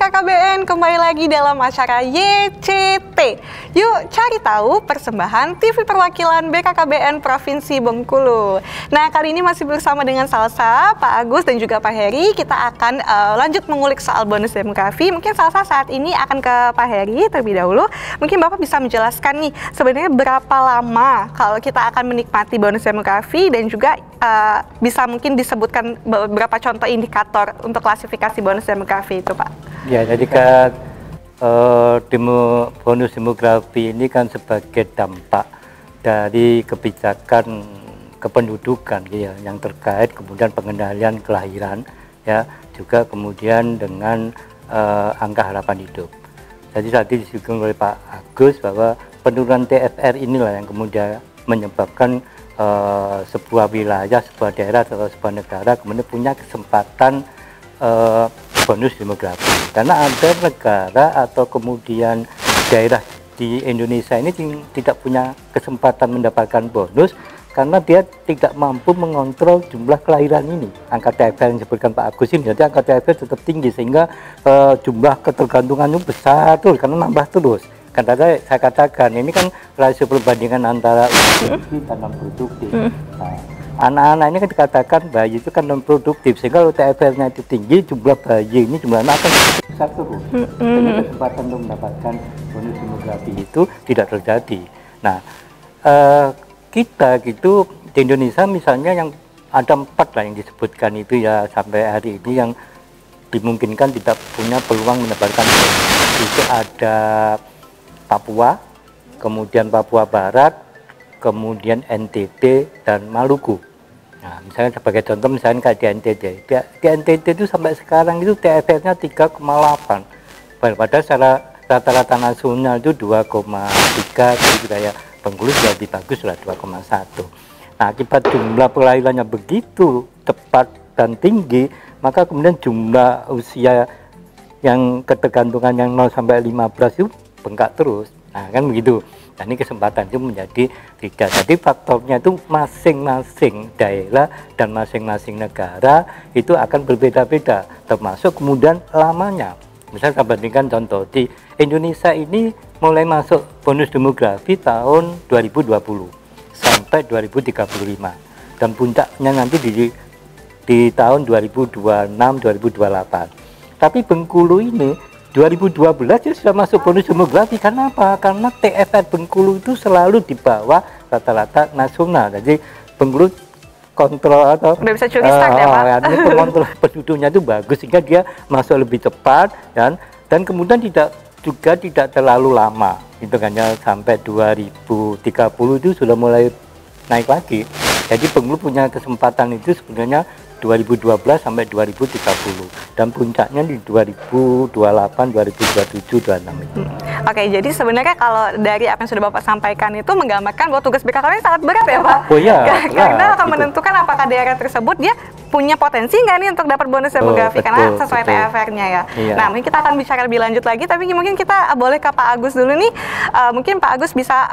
BKKBN, kembali lagi dalam acara YCT. Yuk cari tahu persembahan TV Perwakilan BKKBN Provinsi Bengkulu. Nah, kali ini masih bersama dengan Salsa, Pak Agus dan juga Pak Heri. Kita akan lanjut mengulik soal bonus demografi. Mungkin Salsa saat ini akan ke Pak Heri terlebih dahulu. Mungkin Bapak bisa menjelaskan nih, sebenarnya berapa lama kalau kita akan menikmati bonus demografi dan juga bisa mungkin disebutkan beberapa contoh indikator untuk klasifikasi bonus demografi itu, Pak. Ya, jadi kan bonus demografi ini kan sebagai dampak dari kebijakan kependudukan ya, yang terkait kemudian pengendalian kelahiran ya, juga kemudian dengan angka harapan hidup. Jadi tadi disinggung oleh Pak Agus bahwa penurunan TFR inilah yang kemudian menyebabkan sebuah wilayah, sebuah daerah atau sebuah negara kemudian punya kesempatan bonus demografi. Karena ada negara atau kemudian daerah di Indonesia ini tidak punya kesempatan mendapatkan bonus karena dia tidak mampu mengontrol jumlah kelahiran ini. Angka TFR yang disebutkan Pak Agus ini, jadi angka TFR tetap tinggi sehingga jumlah ketergantungannya besar terus karena nambah terus. Kan tadi saya katakan ini kan rasio perbandingan antara produktif dan non produktif. Nah, anak-anak ini kan dikatakan bayi itu kan non produktif sehingga kalau TFR-nya itu tinggi, jumlah bayi ini jumlahnya akan besar terus. Jadi kesempatan untuk mendapatkan bonus demografi itu tidak terjadi. Nah, kita gitu di Indonesia misalnya yang ada 4 lah yang disebutkan itu ya sampai hari ini yang dimungkinkan tidak punya peluang mendapatkan bonus. Itu ada Papua, kemudian Papua Barat, kemudian NTT dan Maluku. Nah, misalnya sebagai contoh misalnya kayak di NTT. Di NTT itu sampai sekarang itu TFR-nya 3,8. Padahal secara rata-rata nasional itu 2,3 gitu ya. Bengkulu lebih bagus lah 2,1. Nah, akibat jumlah kelahirannya begitu cepat dan tinggi, maka kemudian jumlah usia yang ketergantungan yang 0 sampai 15 itu bengkak terus. Nah, kan begitu. Nah, ini kesempatan itu menjadi 3. Jadi faktornya itu masing-masing daerah dan masing-masing negara itu akan berbeda-beda, termasuk kemudian lamanya. Misalnya saya bandingkan contoh di Indonesia ini mulai masuk bonus demografi tahun 2020 sampai 2035 dan puncaknya nanti di tahun 2026-2028. Tapi Bengkulu ini 2012 ya sudah masuk bonus demografi. Karena apa? Karena TFR Bengkulu itu selalu di bawah rata-rata nasional. Jadi Bengkulu kontrol atau udah bisa curi start ya, Pak. Pengontrol penduduknya itu bagus sehingga dia masuk lebih cepat dan kemudian tidak terlalu lama. Itu kan ya, sampai 2030 itu sudah mulai naik lagi. Jadi Bengkulu punya kesempatan itu sebenarnya 2012 sampai 2030 dan puncaknya di 2028, 2027, 2026 itu. Oke, jadi sebenarnya kalau dari apa yang sudah Bapak sampaikan itu menggambarkan bahwa tugas BKKBN sangat berat ya, Pak? Oh iya. Karena akan menentukan apakah daerah tersebut dia punya potensi nggak nih untuk dapat bonus demografi karena sesuai TFR-nya ya. Iya. Nah, mungkin kita akan bicara lebih lanjut lagi, tapi mungkin kita boleh ke Pak Agus dulu nih. Mungkin Pak Agus bisa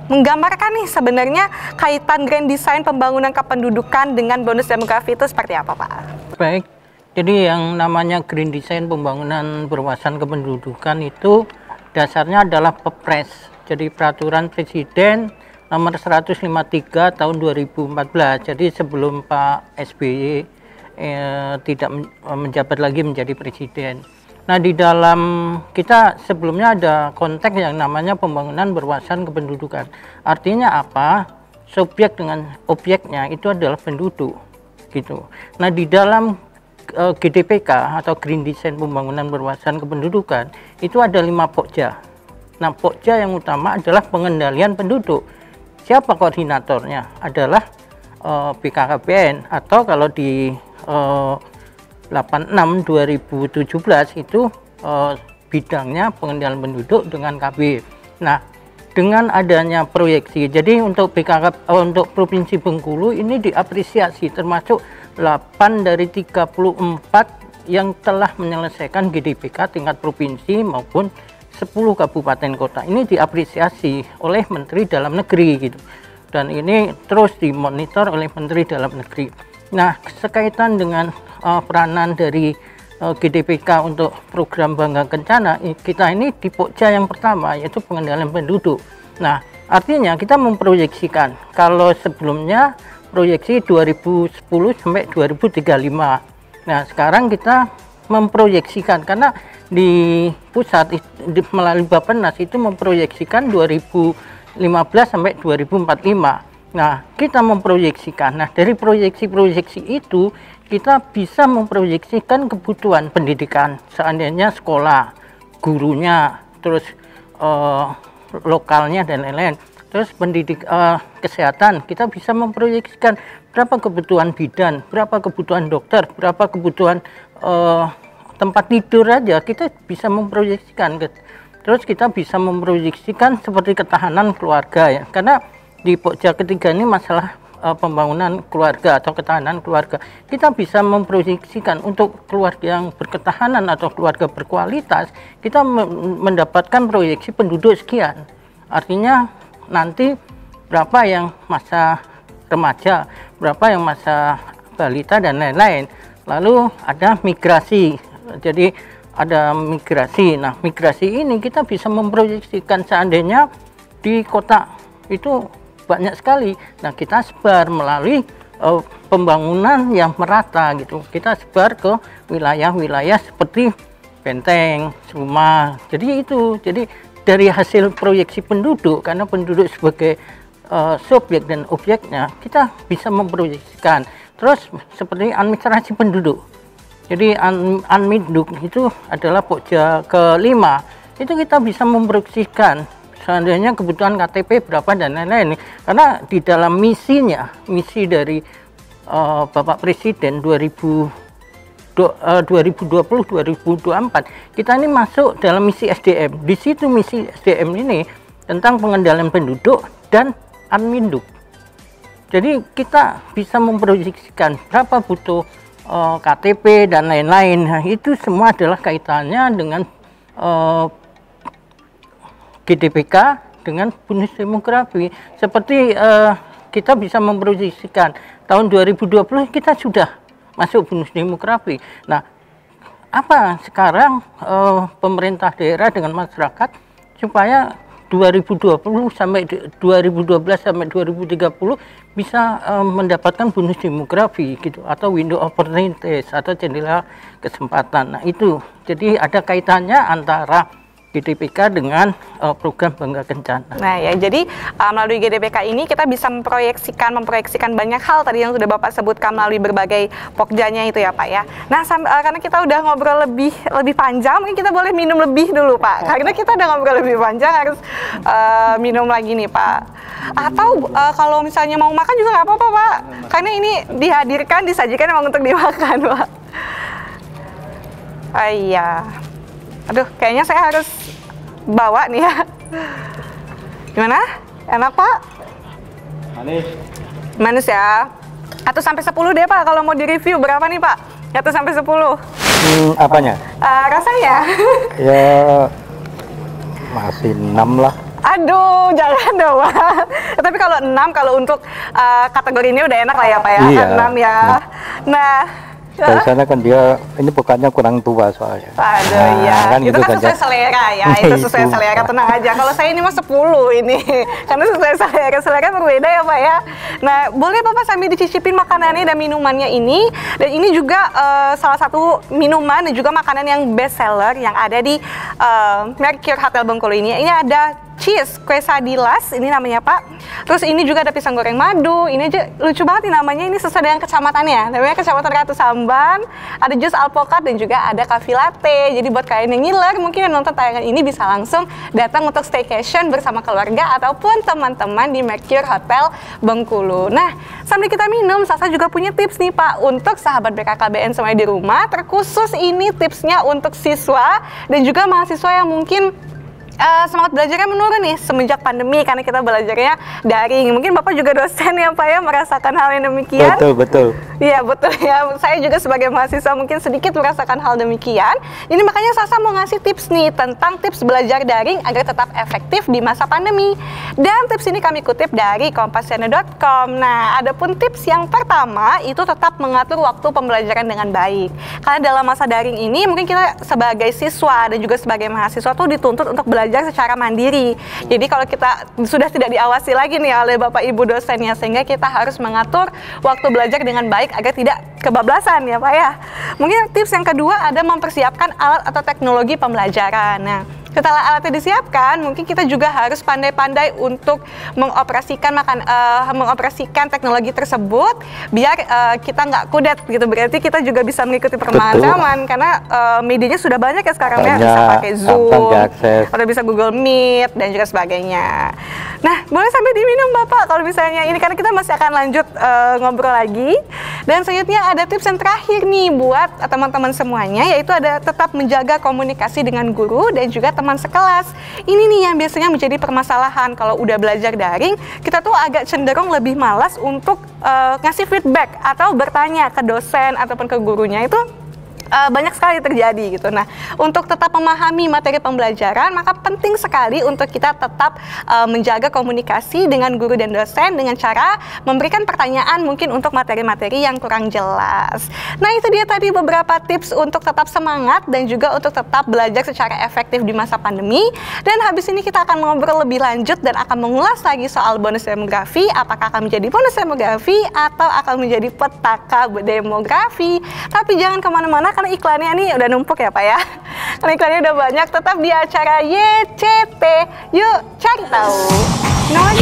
menggambarkan nih sebenarnya kaitan grand design pembangunan kependudukan dengan bonus demografi itu seperti apa, Pak? Baik, jadi yang namanya green design pembangunan berwawasan kependudukan itu dasarnya adalah Perpres, jadi peraturan Presiden nomor 153 tahun 2014. Jadi sebelum Pak SBY tidak menjabat lagi menjadi presiden. Nah, di dalam kita sebelumnya ada konteks yang namanya pembangunan berwawasan kependudukan. Artinya apa? Subjek dengan objeknya itu adalah penduduk. Gitu. Nah, di dalam GDPK atau Green Design Pembangunan Berwawasan Kependudukan itu ada 5 pokja. Nah, pokja yang utama adalah pengendalian penduduk. Siapa koordinatornya? Adalah BKKBN atau kalau di 86 2017 itu bidangnya pengendalian penduduk dengan KB. Nah, dengan adanya proyeksi, jadi untuk untuk Provinsi Bengkulu ini diapresiasi termasuk 8 dari 34 yang telah menyelesaikan GDPK tingkat provinsi maupun 10 kabupaten kota. Ini diapresiasi oleh Menteri Dalam Negeri gitu. Dan ini terus dimonitor oleh Menteri Dalam Negeri. Nah, sekaitan dengan peranan dari GDPK untuk program Bangga Kencana, kita ini di Pokja yang pertama, yaitu pengendalian penduduk. Nah, artinya kita memproyeksikan, kalau sebelumnya proyeksi 2010 sampai 2035. Nah, sekarang kita memproyeksikan, karena di pusat melalui Bappenas itu memproyeksikan 2015 sampai 2045. Nah, kita memproyeksikan. Nah, dari proyeksi-proyeksi itu kita bisa memproyeksikan kebutuhan pendidikan, seandainya sekolah, gurunya, terus lokalnya dan lain-lain. Terus kesehatan, kita bisa memproyeksikan berapa kebutuhan bidan, berapa kebutuhan dokter, berapa kebutuhan tempat tidur aja, kita bisa memproyeksikan. Terus kita bisa memproyeksikan seperti ketahanan keluarga ya, karena di Pokja ketiga ini masalah pembangunan keluarga atau ketahanan keluarga. Kita bisa memproyeksikan untuk keluarga yang berketahanan atau keluarga berkualitas, kita mendapatkan proyeksi penduduk sekian. Artinya nanti berapa yang masa remaja, berapa yang masa balita dan lain-lain. Lalu ada migrasi, jadi ada migrasi. Nah, migrasi ini kita bisa memproyeksikan seandainya di kota itu banyak sekali. Nah, kita sebar melalui pembangunan yang merata gitu. Kita sebar ke wilayah-wilayah seperti Benteng, rumah. Jadi itu, jadi dari hasil proyeksi penduduk, karena penduduk sebagai subjek dan objeknya, kita bisa memproyeksikan. Terus seperti administrasi penduduk. Jadi Anminduk itu adalah Pokja kelima. Itu kita bisa memproyeksikan seandainya kebutuhan KTP berapa dan lain-lain. Karena di dalam misinya, misi dari Bapak Presiden 2020-2024, kita ini masuk dalam misi SDM. Di situ misi SDM ini tentang pengendalian penduduk dan Anminduk. Jadi kita bisa memproyeksikan berapa butuh KTP dan lain-lain. Nah, itu semua adalah kaitannya dengan GDPK dengan bonus demografi. Seperti kita bisa memproyeksikan tahun 2020 kita sudah masuk bonus demografi. Nah, apa sekarang pemerintah daerah dengan masyarakat supaya 2020 sampai 2012 sampai 2030 bisa mendapatkan bonus demografi gitu, atau window opportunities atau jendela kesempatan. Nah, itu jadi ada kaitannya antara GDPK dengan program Bangga Kencana. Nah ya, jadi melalui GDPK ini kita bisa memproyeksikan banyak hal tadi yang sudah Bapak sebutkan melalui berbagai pokjanya itu ya Pak ya. Nah karena kita udah ngobrol lebih panjang, mungkin kita boleh minum lebih dulu Pak. Karena kita udah ngobrol lebih panjang, harus minum lagi nih Pak. Atau kalau misalnya mau makan juga nggak apa-apa Pak. Karena ini disajikan memang untuk dimakan Pak. Oh iya. Aduh, kayaknya saya harus bawa nih ya. Gimana? Enak Pak? Manis. Manis ya. 1 sampai 10 deh Pak, kalau mau direview berapa nih Pak? 1 sampai 10. Apanya? Rasanya. Ya masih 6 lah. Aduh, jangan dong Pak. Tapi kalau 6, kalau untuk kategori ini udah enak lah ya Pak ya. Iya. 6 ya. Nah, dari sana kan dia ini bukannya kurang tua soalnya. Aduh ya, kan itu gitu kan sesuai selera ya, itu sesuai Itu. selera, tenang aja. Kalau saya ini mah 10 ini, karena sesuai selera berbeda ya Pak ya. Nah, boleh Bapak sambil dicicipin makanannya dan minumannya ini. Dan ini juga salah satu minuman dan juga makanan yang best seller yang ada di Mercure Hotel Bengkulu ini. Ini ada cheese quesadillas, ini namanya Pak. Terus ini juga ada pisang goreng madu. Ini aja lucu banget nih namanya, ini sesuai dengan kecamatannya. Namanya Kecamatan Ratu Samban. Ada jus alpukat dan juga ada coffee latte. Jadi buat kalian yang ngiler, mungkin yang nonton tayangan ini bisa langsung datang untuk staycation bersama keluarga ataupun teman-teman di Mercure Hotel Bengkulu. Nah, sambil kita minum, Sasa juga punya tips nih Pak untuk sahabat BKKBN semuanya di rumah. Terkhusus ini tipsnya untuk siswa dan juga mahasiswa yang mungkin semangat belajarnya menurun nih semenjak pandemi karena kita belajarnya daring. Mungkin Bapak juga dosen ya Pak ya, merasakan hal yang demikian. Betul. Iya betul ya, saya juga sebagai mahasiswa mungkin sedikit merasakan hal demikian. Ini makanya Salsa mau ngasih tips nih tentang tips belajar daring agar tetap efektif di masa pandemi. Dan tips ini kami kutip dari kompasiana.com. Nah, adapun tips yang pertama itu tetap mengatur waktu pembelajaran dengan baik. Karena dalam masa daring ini mungkin kita sebagai siswa dan juga sebagai mahasiswa tuh dituntut untuk belajar secara mandiri. Jadi kalau kita sudah tidak diawasi lagi nih oleh Bapak Ibu dosennya, sehingga kita harus mengatur waktu belajar dengan baik agar tidak kebablasan ya Pak ya. Mungkin tips yang kedua ada mempersiapkan alat atau teknologi pembelajaran. Nah, setelah alatnya disiapkan, mungkin kita juga harus pandai-pandai untuk mengoperasikan teknologi tersebut biar kita nggak kudet gitu. Berarti kita juga bisa mengikuti perkembangan zaman karena medianya sudah banyak ya sekarang ya, bisa pakai Zoom atau bisa Google Meet dan juga sebagainya. Nah, boleh sambil diminum Bapak kalau misalnya ini, karena kita masih akan lanjut ngobrol lagi. Dan selanjutnya ada tips yang terakhir nih buat teman-teman semuanya, yaitu ada tetap menjaga komunikasi dengan guru dan juga teman sekelas. Ini nih yang biasanya menjadi permasalahan kalau udah belajar daring, kita tuh agak cenderung lebih malas untuk ngasih feedback atau bertanya ke dosen ataupun ke gurunya. Itu banyak sekali terjadi gitu. Nah, untuk tetap memahami materi pembelajaran, maka penting sekali untuk kita tetap menjaga komunikasi dengan guru dan dosen dengan cara memberikan pertanyaan mungkin untuk materi-materi yang kurang jelas. Nah, itu dia tadi beberapa tips untuk tetap semangat dan juga untuk tetap belajar secara efektif di masa pandemi. Dan habis ini kita akan ngobrol lebih lanjut dan akan mengulas lagi soal bonus demografi, apakah akan menjadi bonus demografi atau akan menjadi petaka demografi. Tapi jangan kemana-mana karena iklannya nih udah numpuk ya Pak ya. Karena iklannya udah banyak, tetap di acara YCT. Yuk cari tahu. Nah,